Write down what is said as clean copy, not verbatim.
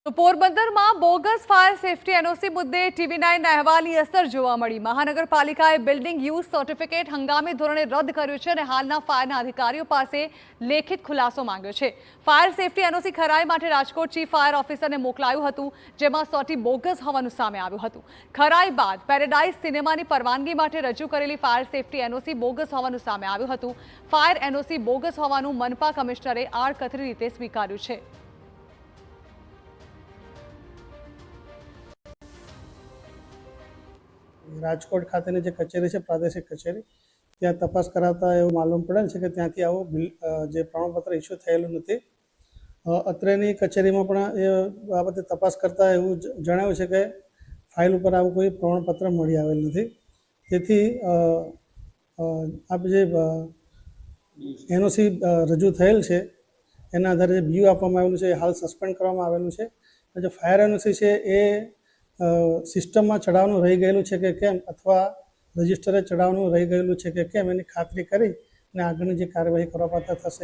તો પોરબંદરમાં bogus fire safety NOC મુદ્દે TV9 અહેવાલની અસર જોવા મળી। મહાનગરપાલિકાએ બિલ્ડિંગ યુઝ સર્ટિફિકેટ હંગામી ધોરણે રદ કર્યું છે અને હાલના ફાયરના અધિકારીઓ પાસે લેખિત ખુલાસો માંગ્યો છે। ફાયર સેફટી એનઓસી ખરાઈ માટે રાજકોટ ચીફ ફાયર ઓફિસરને મોકલાયું હતું, જેમાં સોટી બોગસ હોવાનું સામે આવ્યું હતું। ખરાઈ બાદ પેરેડાઇઝ સિનેમાની પરવાનગી માટે રજૂ કરેલી ફાયર સેફટી એનઓસી બોગસ હોવાનું સામે આવ્યું હતું। ફાયર એનઓસી બોગસ હોવાનું મનપા કમિશનરે આડકતરી રીતે સ્વીકાર્યું છે। રાજકોટ ખાતેની જે કચેરી છે, પ્રાદેશિક કચેરી, ત્યાં તપાસ કરાવતા એવું માલુમ પડેલ છે કે ત્યાંથી આવું જે પ્રમાણપત્ર ઇસ્યુ થયેલું નથી। અત્રેની કચેરીમાં પણ એ બાબતે તપાસ કરતા એવું જણાવ્યું છે કે ફાઇલ ઉપર આવું કોઈ પ્રમાણપત્ર મળી આવેલ નથી। તેથી આપ જે એનઓસી રજૂ થયેલ છે એના આધારે જે બીયુ આપવામાં આવેલું છે એ હાલ સસ્પેન્ડ કરવામાં આવેલું છે। જે ફાયર એનઓસી છે એ સિસ્ટમમાં ચડાવવાનું રહી ગયેલું છે કે કેમ, અથવા રજિસ્ટરે ચડાવવાનું રહી ગયેલું છે કે કેમ, એની ખાતરી કરી અને આગળની જે કાર્યવાહી કરવા પાત્ર થશે।